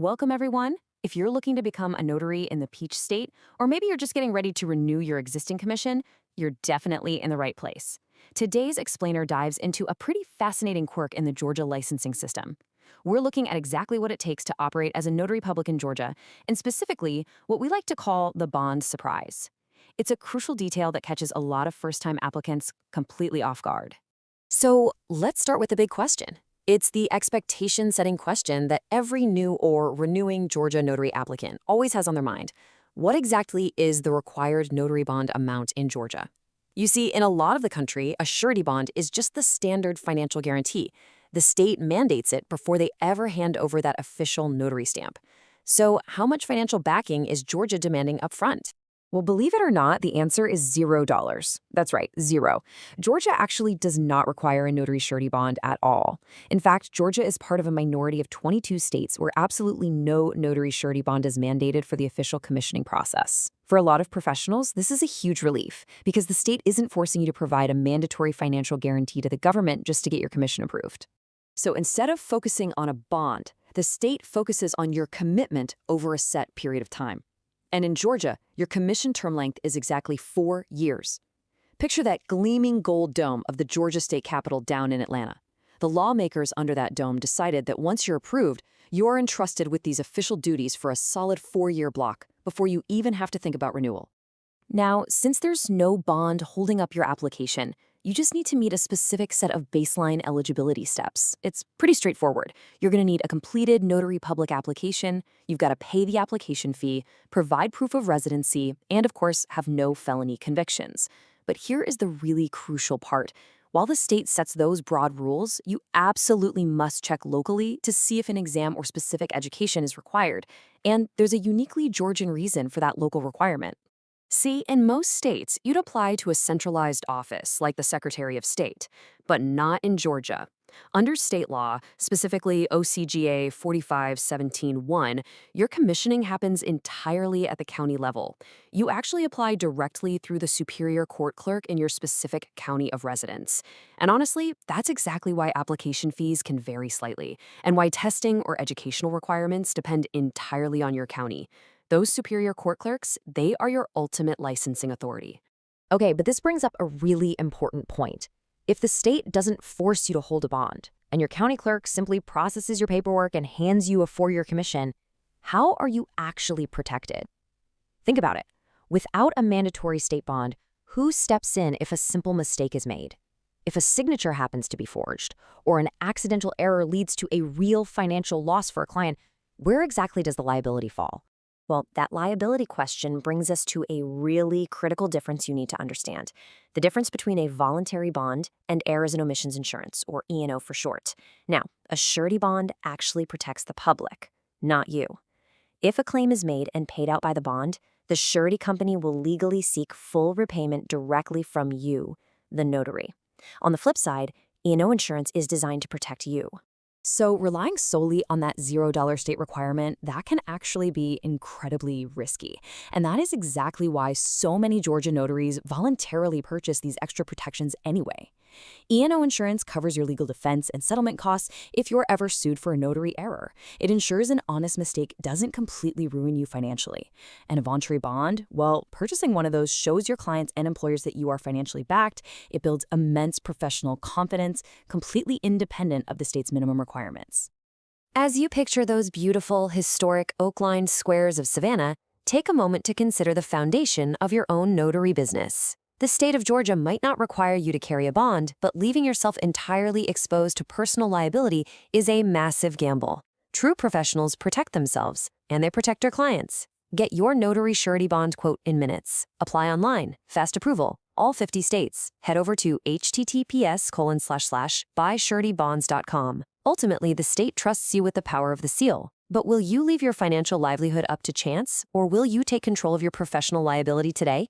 Welcome, everyone. If you're looking to become a notary in the Peach State, or maybe you're just getting ready to renew your existing commission, you're definitely in the right place. Today's explainer dives into a pretty fascinating quirk in the Georgia licensing system. We're looking at exactly what it takes to operate as a notary public in Georgia, and specifically what we like to call the bond surprise. It's a crucial detail that catches a lot of first-time applicants completely off guard. So let's start with the big question. It's the expectation-setting question that every new or renewing Georgia notary applicant always has on their mind. What exactly is the required notary bond amount in Georgia? You see, in a lot of the country, a surety bond is just the standard financial guarantee. The state mandates it before they ever hand over that official notary stamp. So how much financial backing is Georgia demanding up front? Well, believe it or not, the answer is $0. That's right, zero. Georgia actually does not require a notary surety bond at all. In fact, Georgia is part of a minority of 22 states where absolutely no notary surety bond is mandated for the official commissioning process. For a lot of professionals, this is a huge relief because the state isn't forcing you to provide a mandatory financial guarantee to the government just to get your commission approved. So instead of focusing on a bond, the state focuses on your commitment over a set period of time. And in Georgia, your commission term length is exactly 4 years. Picture that gleaming gold dome of the Georgia State Capitol down in Atlanta. The lawmakers under that dome decided that once you're approved, you're entrusted with these official duties for a solid 4-year block before you even have to think about renewal. Now, since there's no bond holding up your application, you just need to meet a specific set of baseline eligibility steps. It's pretty straightforward. You're going to need a completed notary public application, you've got to pay the application fee, provide proof of residency, and of course, have no felony convictions. But here is the really crucial part. While the state sets those broad rules, you absolutely must check locally to see if an exam or specific education is required. And there's a uniquely Georgian reason for that local requirement. See, in most states, you'd apply to a centralized office, like the Secretary of State, but not in Georgia. Under state law, specifically OCGA 4517-1, your commissioning happens entirely at the county level. You actually apply directly through the Superior Court Clerk in your specific county of residence. And honestly, that's exactly why application fees can vary slightly, and why testing or educational requirements depend entirely on your county. Those Superior Court Clerks, they are your ultimate licensing authority. Okay, but this brings up a really important point. If the state doesn't force you to hold a bond, and your county clerk simply processes your paperwork and hands you a 4-year commission, how are you actually protected? Think about it. Without a mandatory state bond, who steps in if a simple mistake is made? If a signature happens to be forged, or an accidental error leads to a real financial loss for a client, where exactly does the liability fall? Well, that liability question brings us to a really critical difference you need to understand. The difference between a voluntary bond and errors and omissions insurance, or E&O for short. Now, a surety bond actually protects the public, not you. If a claim is made and paid out by the bond, the surety company will legally seek full repayment directly from you, the notary. On the flip side, E&O insurance is designed to protect you. So relying solely on that $0 state requirement, that can actually be incredibly risky. And that is exactly why so many Georgia notaries voluntarily purchase these extra protections anyway. E&O insurance covers your legal defense and settlement costs if you're ever sued for a notary error. It ensures an honest mistake doesn't completely ruin you financially. And a voluntary bond, well, purchasing one of those shows your clients and employers that you are financially backed. It builds immense professional confidence, completely independent of the state's minimum requirements. As you picture those beautiful, historic oak-lined squares of Savannah, take a moment to consider the foundation of your own notary business. The state of Georgia might not require you to carry a bond, but leaving yourself entirely exposed to personal liability is a massive gamble. True professionals protect themselves, and they protect their clients. Get your notary surety bond quote in minutes. Apply online, fast approval, all 50 states. Head over to https://buysuretybonds.com. Ultimately, the state trusts you with the power of the seal. But will you leave your financial livelihood up to chance, or will you take control of your professional liability today?